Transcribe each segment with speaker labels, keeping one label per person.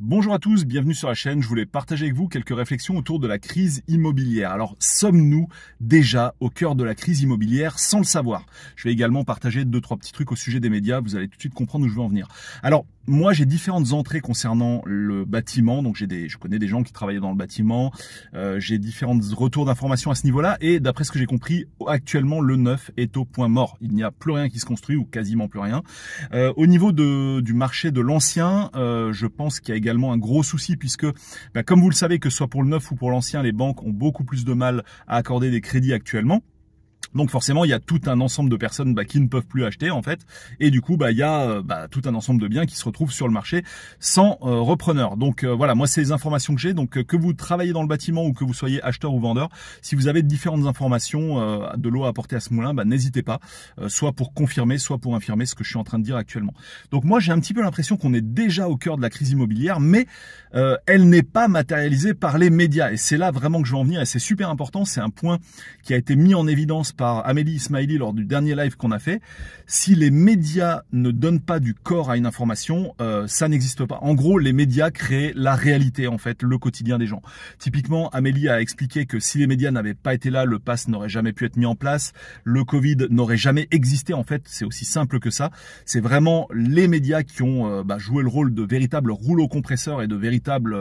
Speaker 1: Bonjour à tous, bienvenue sur la chaîne. Je voulais partager avec vous quelques réflexions autour de la crise immobilière. Alors, sommes-nous déjà au cœur de la crise immobilière sans le savoir? Je vais également partager 2-3 petits trucs au sujet des médias. Vous allez tout de suite comprendre où je veux en venir. Alors, moi, j'ai différentes entrées concernant le bâtiment. Donc, je connais des gens qui travaillaient dans le bâtiment. J'ai différents retours d'informations à ce niveau-là. Et d'après ce que j'ai compris, actuellement, le neuf est au point mort. Il n'y a plus rien qui se construit ou quasiment plus rien. Au niveau du marché de l'ancien, je pense qu'il y a également un gros souci puisque, comme vous le savez, que ce soit pour le neuf ou pour l'ancien, les banques ont beaucoup plus de mal à accorder des crédits actuellement. Donc forcément, il y a tout un ensemble de personnes qui ne peuvent plus acheter en fait, et du coup, il y a tout un ensemble de biens qui se retrouvent sur le marché sans repreneur. Donc voilà, moi c'est les informations que j'ai. Donc que vous travaillez dans le bâtiment ou que vous soyez acheteur ou vendeur, si vous avez différentes informations de l'eau à apporter à ce moulin, n'hésitez pas, soit pour confirmer, soit pour infirmer ce que je suis en train de dire actuellement. Donc moi j'ai un petit peu l'impression qu'on est déjà au cœur de la crise immobilière, mais elle n'est pas matérialisée par les médias. Et c'est là vraiment que je veux en venir, et c'est super important. C'est un point qui a été mis en évidence par Amélie Ismaili lors du dernier live qu'on a fait. Si les médias ne donnent pas du corps à une information, ça n'existe pas. En gros, les médias créent la réalité, en fait, le quotidien des gens. Typiquement, Amélie a expliqué que si les médias n'avaient pas été là, le pass n'aurait jamais pu être mis en place, le Covid n'aurait jamais existé. En fait, c'est aussi simple que ça. C'est vraiment les médias qui ont joué le rôle de véritable rouleau compresseur et de véritable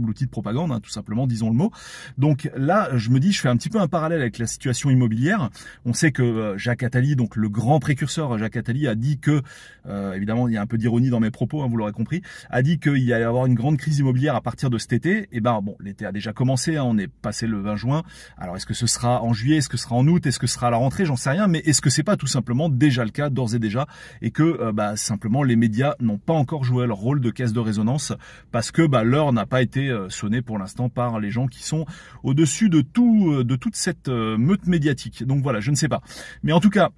Speaker 1: outil de propagande, hein, tout simplement, disons le mot. Donc là, je me dis, je fais un petit peu un parallèle avec la situation immobilière. On sait que Jacques Attali, donc le grand précurseur Jacques Attali, a dit que, évidemment il y a un peu d'ironie dans mes propos, hein, vous l'aurez compris, a dit qu'il y allait y avoir une grande crise immobilière à partir de cet été. Et l'été a déjà commencé, hein, on est passé le 20 juin. Alors est-ce que ce sera en juillet, est-ce que ce sera en août, est-ce que ce sera à la rentrée, j'en sais rien, mais est-ce que c'est pas tout simplement déjà le cas d'ores et déjà, et que simplement les médias n'ont pas encore joué leur rôle de caisse de résonance parce que l'heure n'a pas été sonnée pour l'instant par les gens qui sont au-dessus de toute cette meute médiatique. Donc voilà, je ne sais pas. Mais en tout cas,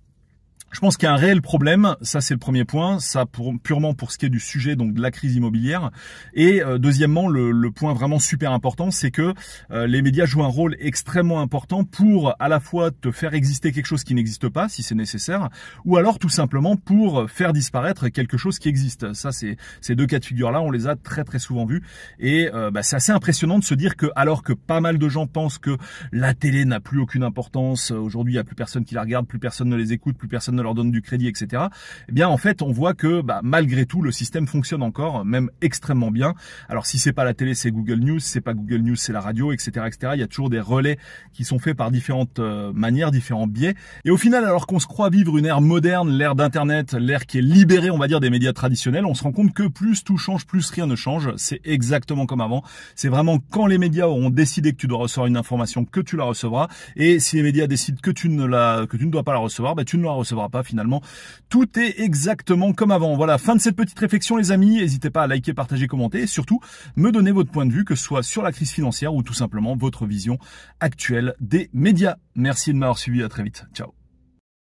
Speaker 1: je pense qu'il y a un réel problème, ça c'est le premier point, ça purement pour ce qui est du sujet, donc de la crise immobilière. Et deuxièmement, le point vraiment super important, c'est que les médias jouent un rôle extrêmement important pour à la fois te faire exister quelque chose qui n'existe pas, si c'est nécessaire, ou alors tout simplement pour faire disparaître quelque chose qui existe. Ça, ces deux cas de figure-là, on les a très très souvent vus. Et c'est assez impressionnant de se dire que, alors que pas mal de gens pensent que la télé n'a plus aucune importance, aujourd'hui il n'y a plus personne qui la regarde, plus personne ne les écoute, plus personne ne leur donne du crédit, etc. Eh bien, en fait, on voit que malgré tout, le système fonctionne encore, même extrêmement bien. Alors, si c'est pas la télé, c'est Google News. Si c'est pas Google News, c'est la radio, etc., etc. Il y a toujours des relais qui sont faits par différentes manières, différents biais. Et au final, alors qu'on se croit vivre une ère moderne, l'ère d'Internet, l'ère qui est libérée, on va dire, des médias traditionnels, on se rend compte que plus tout change, plus rien ne change. C'est exactement comme avant. C'est vraiment quand les médias auront décidé que tu dois recevoir une information, que tu la recevras. Et si les médias décident que tu ne dois pas la recevoir, tu ne la recevras pas finalement. Tout est exactement comme avant. Voilà, fin de cette petite réflexion les amis. N'hésitez pas à liker, partager, commenter et surtout me donner votre point de vue, que ce soit sur la crise financière ou tout simplement votre vision actuelle des médias. Merci de m'avoir suivi, à très vite. Ciao.